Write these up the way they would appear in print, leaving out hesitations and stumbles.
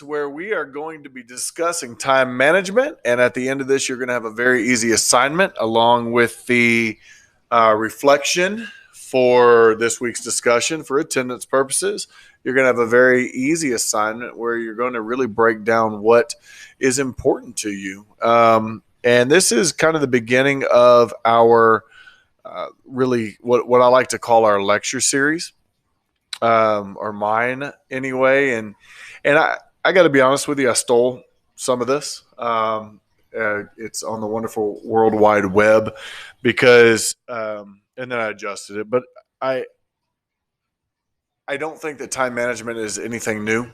where we are going to be discussing time management. And at the end of this, you're going to have a very easy assignment along with the reflection for this week's discussion for attendance purposes. You're going to have a very easy assignment where you're going to really break down what is important to you. And this is kind of the beginning of our really what I like to call our lecture series, or mine anyway. And I got to be honest with you, I stole some of this. It's on the wonderful World Wide Web because, and then I adjusted it. But I don't think that time management is anything new.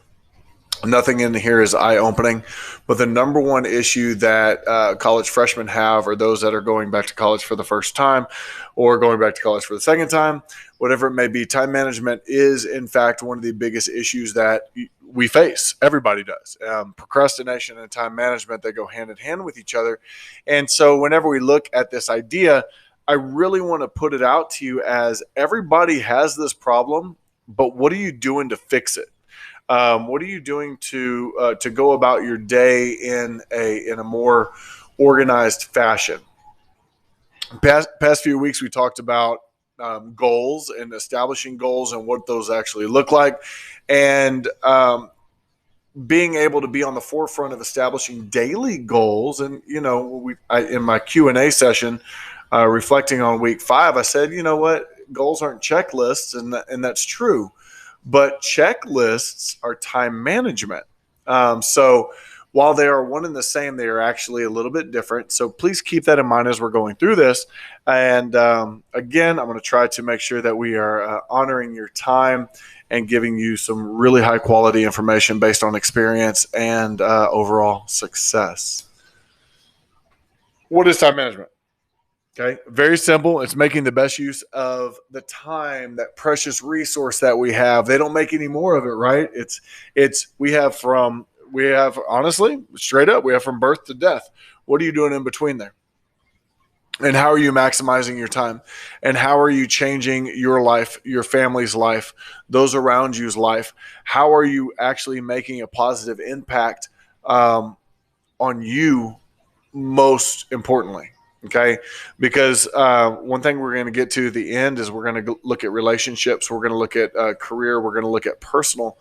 Nothing in here is eye-opening, but the number one issue that college freshmen have, or those that are going back to college for the first time or going back to college for the second time, whatever it may be, time management is, in fact, one of the biggest issues that we face. Everybody does. Procrastination and time management, they go hand in hand with each other. And so whenever we look at this idea, I really want to put it out to you as everybody has this problem, but what are you doing to fix it? What are you doing to go about your day in a more organized fashion? Past few weeks, we talked about goals and establishing goals and what those actually look like, and being able to be on the forefront of establishing daily goals. And in my Q&A session, reflecting on week 5, I said, you know what, goals aren't checklists, and that's true. But checklists are time management. So while they are one and the same, they are actually a little bit different. So please keep that in mind as we're going through this. And again, I'm going to try to make sure that we are honoring your time and giving you some really high quality information based on experience and overall success. What is time management? Okay, very simple. It's making the best use of the time, that precious resource that we have. They don't make any more of it, right? We have honestly, straight up, we have from birth to death. What are you doing in between there? And how are you maximizing your time? And how are you changing your life, your family's life, those around you's life? How are you actually making a positive impact on you, most importantly? Okay, because one thing we're going to get to the end is we're going to look at relationships. We're going to look at career. We're going to look at personal.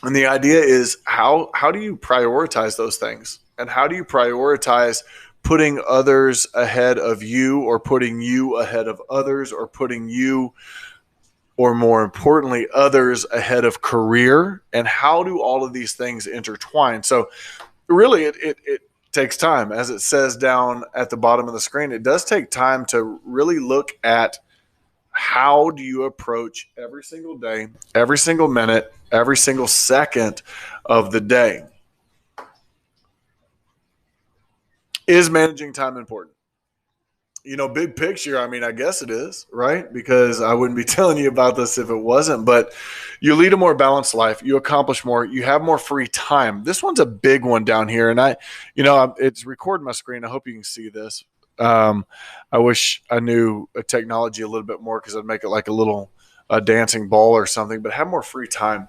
And the idea is how do you prioritize those things? And how do you prioritize putting others ahead of you, or putting you ahead of others, or putting you, or more importantly, others ahead of career? And how do all of these things intertwine? So really it takes time. As it says down at the bottom of the screen, it does take time to really look at how do you approach every single day, every single minute, every single second of the day. Is managing time important? Big picture, I guess it is, right? Because I wouldn't be telling you about this if it wasn't. But you lead a more balanced life. You accomplish more. You have more free time. This one's a big one down here. And it's recording my screen. I hope you can see this. I wish I knew technology a little bit more, because I'd make it like a little dancing ball or something. But have more free time.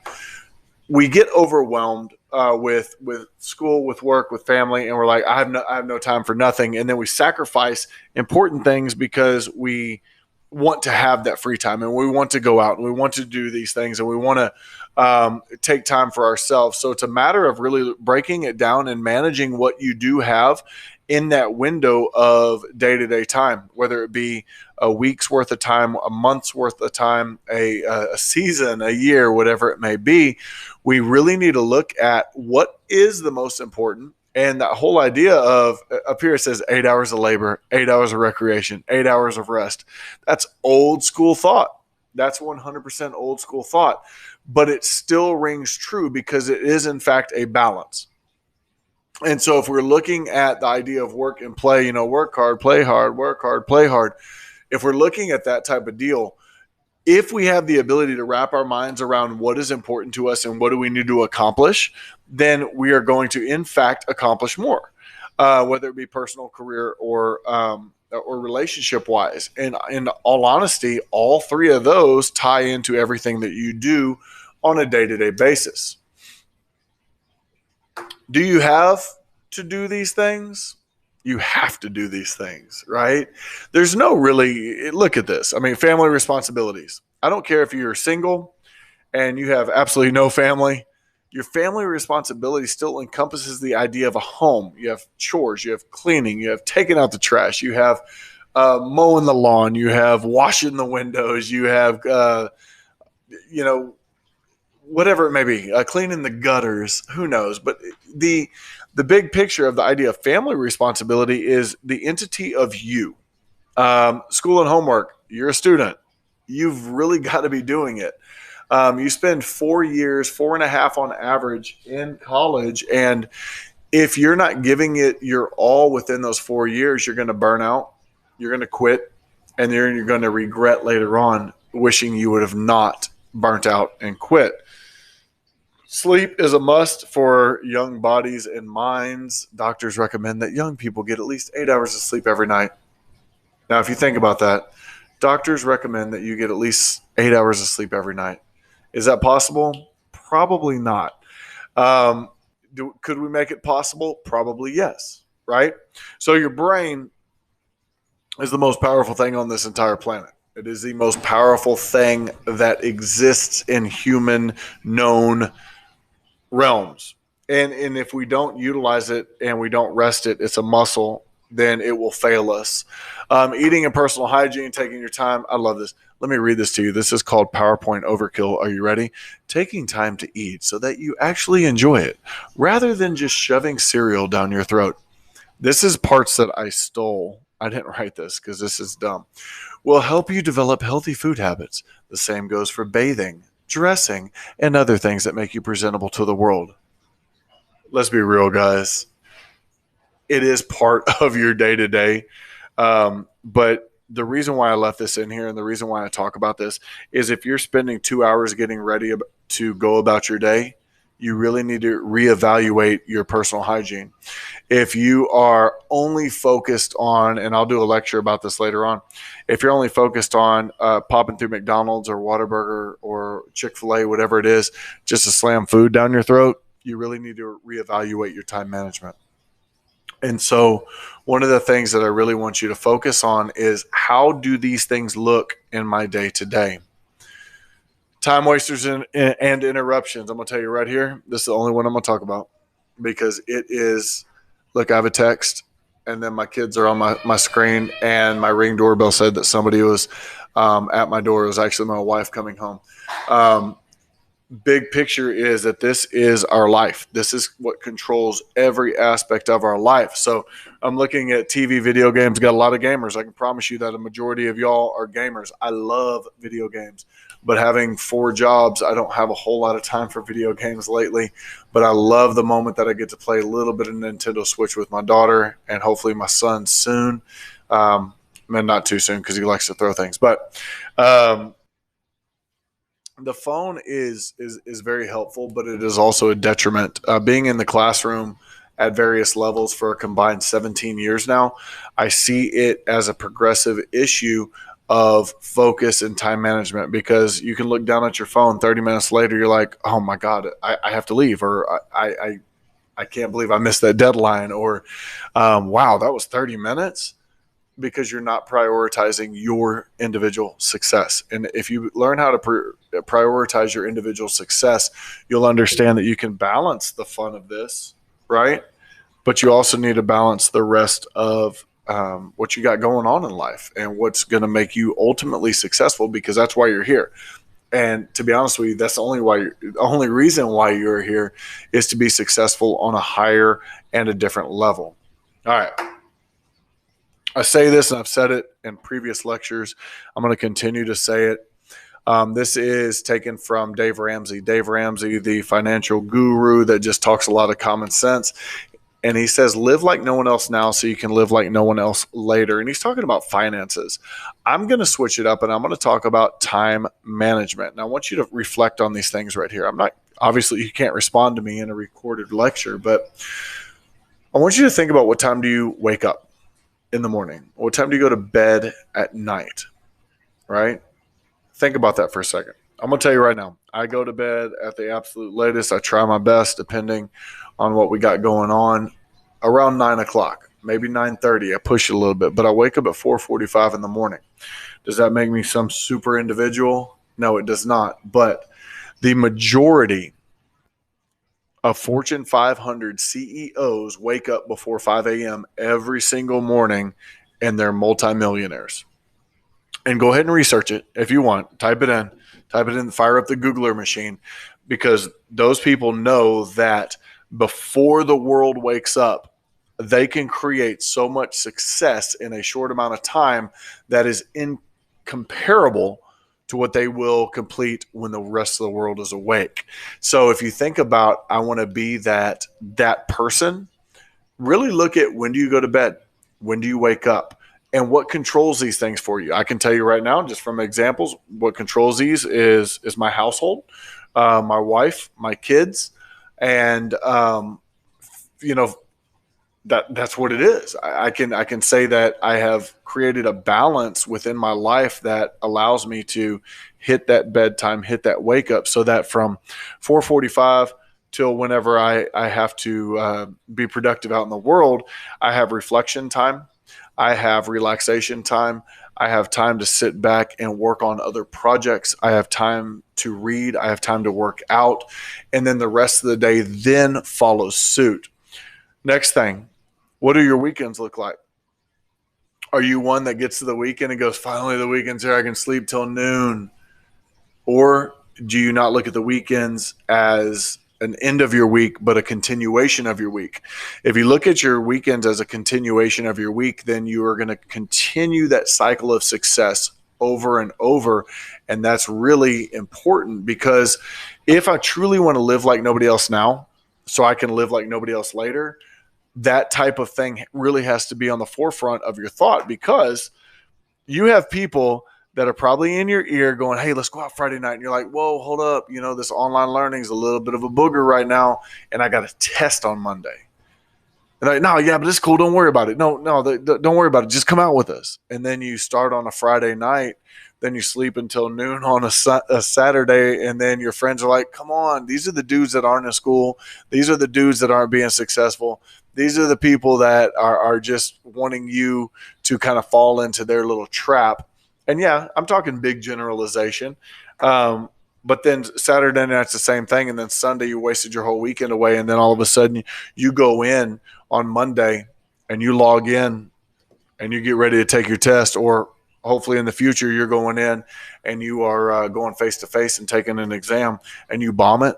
We get overwhelmed with school, with work, with family, and we're like, I have no time for nothing. And then we sacrifice important things because we want to have that free time, and we want to go out, and we want to do these things, and we want to take time for ourselves. So it's a matter of really breaking it down and managing what you do have in that window of day-to-day time, whether it be a week's worth of time, a month's worth of time, a season, a year, whatever it may be. We really need to look at what is the most important. And that whole idea of, up here it says 8 hours of labor, 8 hours of recreation, 8 hours of rest. That's old school thought. That's 100% old school thought. But it still rings true, because it is, in fact, a balance. And so if we're looking at the idea of work and play, work hard, play hard, work hard, play hard. If we're looking at that type of deal, if we have the ability to wrap our minds around what is important to us and what do we need to accomplish, then we are going to, in fact, accomplish more, whether it be personal, career, or relationship wise. And in all honesty, all three of those tie into everything that you do on a day-to-day basis. Do you have to do these things? You have to do these things, right? There's no really, look at this. I mean, family responsibilities. I don't care if you're single and you have absolutely no family. Your family responsibility still encompasses the idea of a home. You have chores, you have cleaning, you have taking out the trash, you have mowing the lawn, you have washing the windows, you have, you know, whatever it may be, cleaning the gutters. Who knows? But the big picture of the idea of family responsibility is the entity of you. School and homework. You're a student. You've really got to be doing it. You spend 4 years, 4.5 on average in college, and if you're not giving it your all within those 4 years, you're going to burn out. You're going to quit, and then you're going to regret later on wishing you would have not burnt out and quit. Sleep is a must for young bodies and minds. Doctors recommend that young people get at least 8 hours of sleep every night. Now, if you think about that, doctors recommend that you get at least 8 hours of sleep every night. Is that possible? Probably not. Could we make it possible? Probably yes, right? So your brain is the most powerful thing on this entire planet. It is the most powerful thing that exists in human known realms. And if we don't utilize it and we don't rest it, it's a muscle, then it will fail us. Eating and personal hygiene, taking your time. I love this. Let me read this to you. This is called PowerPoint Overkill. Are you ready? Taking time to eat so that you actually enjoy it rather than just shoving cereal down your throat. This is parts that I stole. I didn't write this because this is dumb. Will help you develop healthy food habits. The same goes for bathing, dressing, and other things that make you presentable to the world. Let's be real, guys. It is part of your day to day. But the reason why I left this in here and the reason why I talk about this is if you're spending 2 hours getting ready to go about your day, you really need to reevaluate your personal hygiene. If you are only focused on, and I'll do a lecture about this later on, if you're only focused on popping through McDonald's or Whataburger or Chick-fil-A, whatever it is, just to slam food down your throat, you really need to reevaluate your time management. And so one of the things that I really want you to focus on is how do these things look in my day to day? Time wasters and interruptions. I'm going to tell you right here, this is the only one I'm going to talk about because it is, look, I have a text and then my kids are on my screen and my Ring doorbell said that somebody was at my door. It was actually my wife coming home. Big picture is that this is our life. This is what controls every aspect of our life. So I'm looking at TV, video games, got a lot of gamers. I can promise you that a majority of y'all are gamers. I love video games, but having 4 jobs, I don't have a whole lot of time for video games lately, but I love the moment that I get to play a little bit of Nintendo Switch with my daughter and hopefully my son soon. Not too soon because he likes to throw things, but, the phone is very helpful, but it is also a detriment. Being in the classroom at various levels for a combined 17 years now, I see it as a progressive issue of focus and time management because you can look down at your phone 30 minutes later, you're like, oh my God, I have to leave, or I can't believe I missed that deadline, or wow, that was 30 minutes. Because you're not prioritizing your individual success. And if you learn how to prioritize your individual success, you'll understand that you can balance the fun of this, right? But you also need to balance the rest of what you got going on in life and what's going to make you ultimately successful, because that's why you're here. And to be honest with you, that's the only reason why you're here is to be successful on a higher and a different level. All right. I say this, and I've said it in previous lectures. I'm going to continue to say it. This is taken from Dave Ramsey. Dave Ramsey, the financial guru that just talks a lot of common sense. And he says, live like no one else now so you can live like no one else later. And he's talking about finances. I'm going to switch it up, and I'm going to talk about time management. And I want you to reflect on these things right here. Obviously, you can't respond to me in a recorded lecture, but I want you to think about what time do you wake up in the morning? What time do you go to bed at night? Right? Think about that for a second. I'm going to tell you right now, I go to bed at the absolute latest. I try my best depending on what we got going on, around 9 o'clock, maybe 9:30. I push it a little bit, but I wake up at 4:45 in the morning. Does that make me some super individual? No, it does not. But the majority of Fortune 500 CEOs wake up before 5 a.m. every single morning, and they're multimillionaires. And go ahead and research it if you want. Type it in, fire up the Googler machine, because those people know that before the world wakes up, they can create so much success in a short amount of time that is incomparable to what they will complete when the rest of the world is awake. So if you think about, I want to be that person, really look at, when do you go to bed? When do you wake up? And what controls these things for you? I can tell you right now, just from examples, what controls these is my household, my wife, my kids, and that's what it is. I can say that I have created a balance within my life that allows me to hit that bedtime, hit that wake up, so that from 4:45 till whenever I have to be productive out in the world, I have reflection time, I have relaxation time, I have time to sit back and work on other projects, I have time to read, I have time to work out, and then the rest of the day then follows suit. Next thing, what do your weekends look like? Are you one that gets to the weekend and goes, finally the weekend's here, I can sleep till noon? Or do you not look at the weekends as an end of your week, but a continuation of your week? If you look at your weekends as a continuation of your week, then you are going to continue that cycle of success over and over. And that's really important, because if I truly want to live like nobody else now, so I can live like nobody else later, that type of thing really has to be on the forefront of your thought, because you have people that are probably in your ear going, hey, let's go out Friday night. And you're like, whoa, hold up. This online learning is a little bit of a booger right now, and I got a test on Monday. And like, no, yeah, but it's cool. Don't worry about it. No, don't worry about it. Just come out with us. And then you start on a Friday night, then you sleep until noon on a Saturday, and then your friends are like, come on, these are the dudes that aren't in school. These are the dudes that aren't being successful. These are the people that are just wanting you to kind of fall into their little trap. And yeah, I'm talking big generalization. But then Saturday night's the same thing. And then Sunday, you wasted your whole weekend away. And then all of a sudden you go in on Monday and you log in and you get ready to take your test, or hopefully in the future, you're going in and you are going face-to-face and taking an exam, and you bomb it.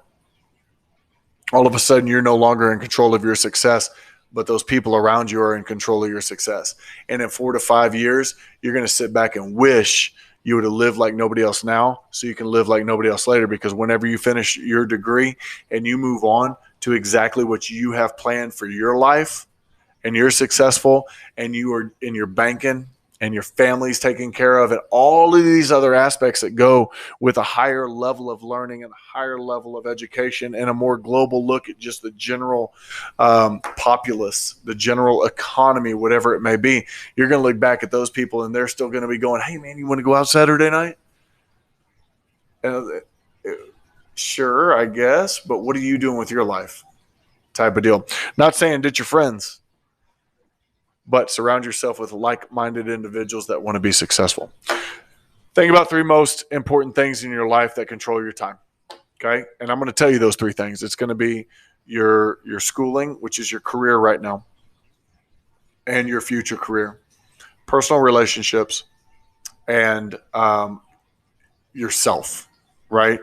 All of a sudden, you're no longer in control of your success, but those people around you are in control of your success. And in 4 to 5 years, you're going to sit back and wish you would have lived like nobody else now, so you can live like nobody else later. Because whenever you finish your degree and you move on to exactly what you have planned for your life, and you're successful, and you're banking, and your family's taken care of, and all of these other aspects that go with a higher level of learning and a higher level of education, and a more global look at just the general populace, the general economy, whatever it may be, you're going to look back at those people and they're still going to be going, hey man, you want to go out Saturday night? And sure, I guess, but what are you doing with your life? Type of deal. Not saying ditch your friends, but surround yourself with like-minded individuals that want to be successful. Think about 3 most important things in your life that control your time. Okay? And I'm going to tell you those 3 things. It's going to be your schooling, which is your career right now, and your future career, personal relationships, and yourself, right?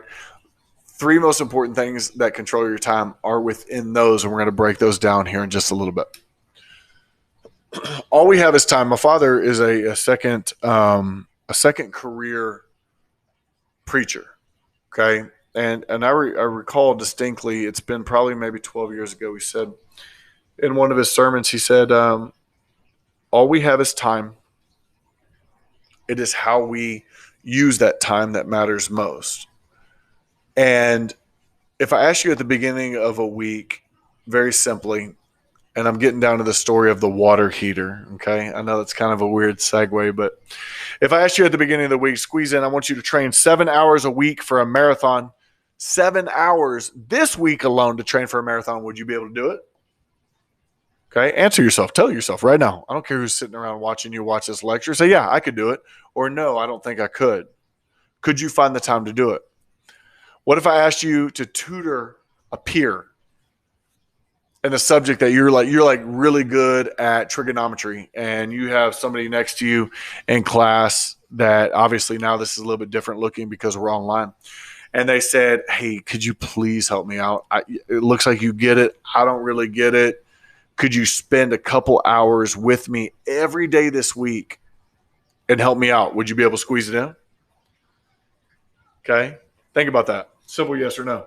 3 most important things that control your time are within those, and we're going to break those down here in just a little bit. All we have is time. My father is a second career preacher. Okay. And I recall distinctly, it's been probably maybe 12 years ago. He said in one of his sermons, he said, all we have is time. It is how we use that time that matters most. And if I ask you at the beginning of a week, very simply, and I'm getting down to the story of the water heater, okay? I know that's kind of a weird segue, but if I asked you at the beginning of the week, squeeze in, I want you to train 7 hours a week for a marathon, 7 hours this week alone to train for a marathon, would you be able to do it? Okay, answer yourself. Tell yourself right now. I don't care who's sitting around watching you watch this lecture. Say, yeah, I could do it. Or no, I don't think I could. Could you find the time to do it? What if I asked you to tutor a peer in a subject that you're like really good at trigonometry, and you have somebody next to you in class that obviously now this is a little bit different looking because we're online. And they said, hey, could you please help me out? It looks like you get it. I don't really get it. Could you spend a couple hours with me every day this week and help me out? Would you be able to squeeze it in? Okay. Think about that. Simple yes or no.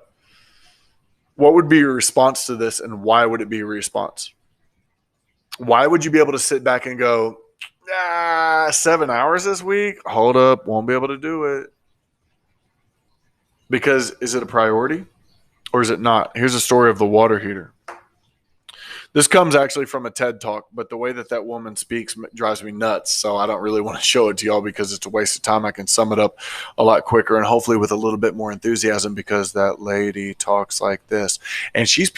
What would be your response to this, and why would it be a response? Why would you be able to sit back and go, 7 hours this week? Hold up. Won't be able to do it. Because is it a priority or is it not? Here's a story of the water heater. This comes actually from a TED Talk, but the way that woman speaks drives me nuts. So I don't really want to show it to y'all because it's a waste of time. I can sum it up a lot quicker and hopefully with a little bit more enthusiasm, because that lady talks like this. And she's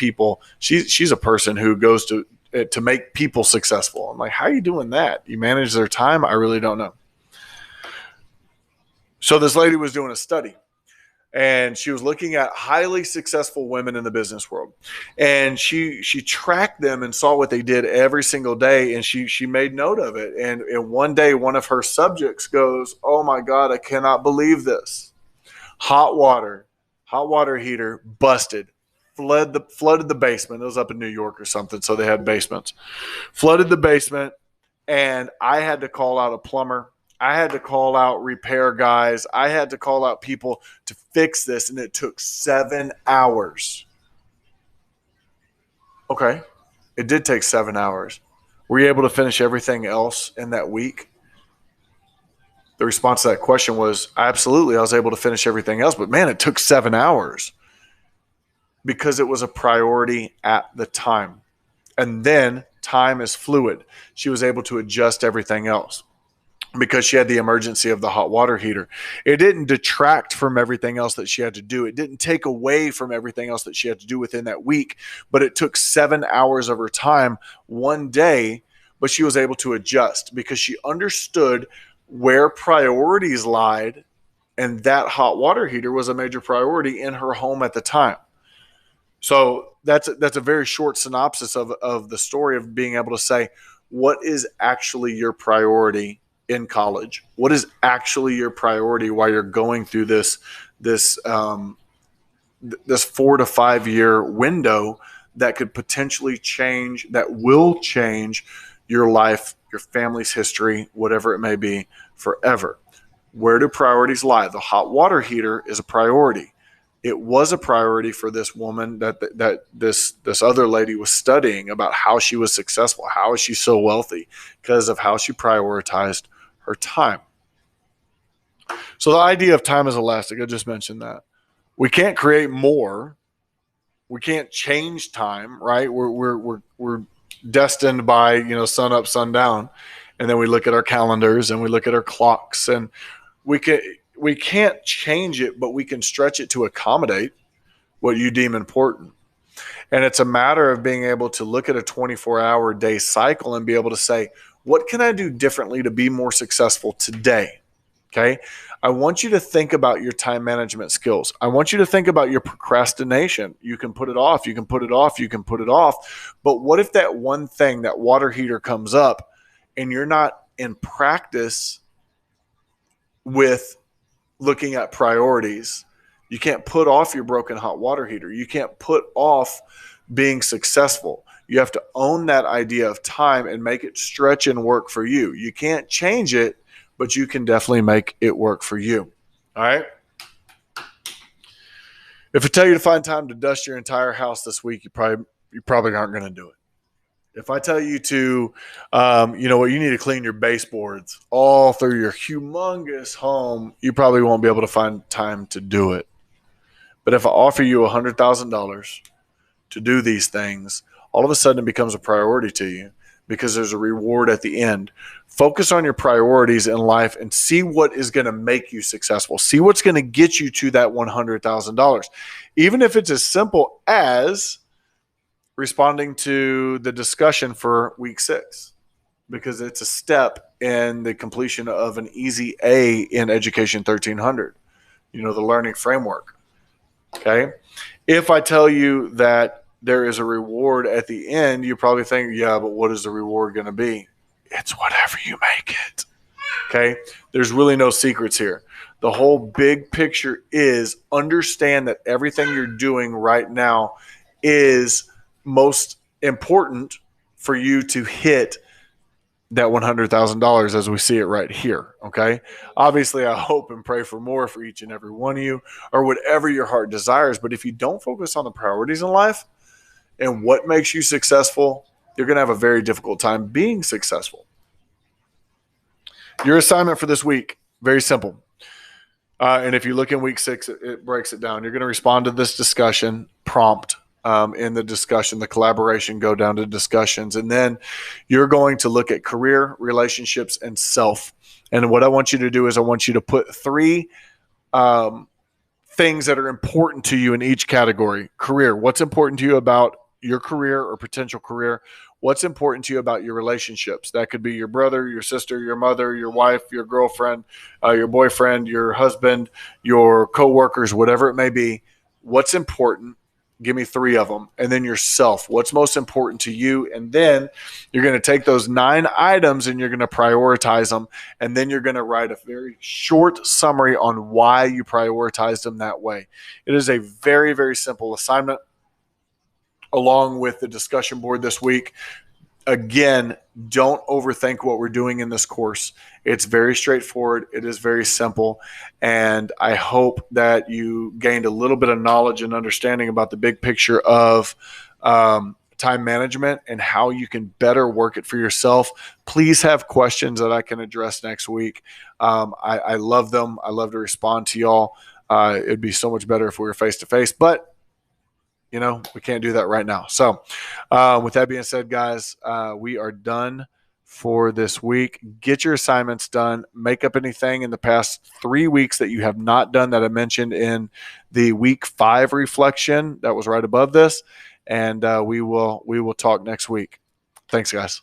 a person who goes to make people successful. I'm like, how are you doing that? You manage their time? I really don't know. So this lady was doing a study. And she was looking at highly successful women in the business world. And she tracked them and saw what they did every single day. And she made note of it. And one day, one of her subjects goes, oh my God, I cannot believe this. Hot water heater busted, flooded the basement. It was up in New York or something, so they had basements. Flooded the basement, and I had to call out a plumber. I had to call out repair guys. I had to call out people to fix this, and it took 7 hours. Okay, it did take 7 hours. Were you able to finish everything else in that week? The response to that question was, absolutely, I was able to finish everything else, but man, it took 7 hours because it was a priority at the time. And then time is fluid. She was able to adjust everything else, because she had the emergency of the hot water heater. It didn't detract from everything else that she had to do. It didn't take away from everything else that she had to do within that week, but it took 7 hours of her time one day, but she was able to adjust because she understood where priorities lied, and that hot water heater was a major priority in her home at the time. So that's a very short synopsis of the story of being able to say, what is actually your priority in college? What is actually your priority while you're going through this 4 to 5 year window that could potentially change, that will change your life, your family's history, whatever it may be, forever? Where do priorities lie? The hot water heater is a priority. It was a priority for this woman that this other lady was studying about how she was successful. How is she so wealthy? Because of how she prioritized her time. So the idea of time is elastic. I just mentioned that. We can't create more. We can't change time, right? We're destined by, sun up, sun down. And then we look at our calendars and we look at our clocks, and we can't change it, but we can stretch it to accommodate what you deem important. And it's a matter of being able to look at a 24-hour day cycle and be able to say, what can I do differently to be more successful today? Okay. I want you to think about your time management skills. I want you to think about your procrastination. You can put it off. You can put it off. You can put it off. But what if that one thing, that water heater, comes up and you're not in practice with looking at priorities? You can't put off your broken hot water heater. You can't put off being successful. You have to own that idea of time and make it stretch and work for you. You can't change it, but you can definitely make it work for you. All right? If I tell you to find time to dust your entire house this week, you probably aren't going to do it. If I tell you to, you need to clean your baseboards all through your humongous home, you probably won't be able to find time to do it. But if I offer you $100,000 to do these things, all of a sudden it becomes a priority to you, because there's a reward at the end. Focus on your priorities in life and see what is going to make you successful. See what's going to get you to that $100,000. Even if it's as simple as responding to the discussion for week 6, because it's a step in the completion of an easy A in Education 1300, the learning framework. Okay. If I tell you that there is a reward at the end, you probably think, yeah, but what is the reward going to be? It's whatever you make it. Okay. There's really no secrets here. The whole big picture is understand that everything you're doing right now is most important for you to hit that $100,000 as we see it right here. Okay. Obviously, I hope and pray for more for each and every one of you, or whatever your heart desires. But if you don't focus on the priorities in life and what makes you successful, you're going to have a very difficult time being successful. Your assignment for this week, very simple. And if you look in week 6, it breaks it down. You're going to respond to this discussion prompt. In the discussion, the collaboration, go down to discussions. And then you're going to look at career, relationships, and self. And what I want you to do is I want you to put 3 things that are important to you in each category. Career, what's important to you about your career or potential career? What's important to you about your relationships? That could be your brother, your sister, your mother, your wife, your girlfriend, your boyfriend, your husband, your coworkers, whatever it may be. What's important? Give me 3 of them. And then yourself. What's most important to you? And then you're going to take those 9 items and you're going to prioritize them. And then you're going to write a very short summary on why you prioritized them that way. It is a very, very simple assignment, along with the discussion board this week. Again, don't overthink what we're doing in this course. It's very straightforward. It is very simple. And I hope that you gained a little bit of knowledge and understanding about the big picture of time management and how you can better work it for yourself. Please have questions that I can address next week. I love them. I love to respond to y'all. It'd be so much better if we were face-to-face, but we can't do that right now. So with that being said, guys, we are done for this week. Get your assignments done. Make up anything in the past 3 weeks that you have not done that I mentioned in the week 5 reflection that was right above this. And we will talk next week. Thanks, guys.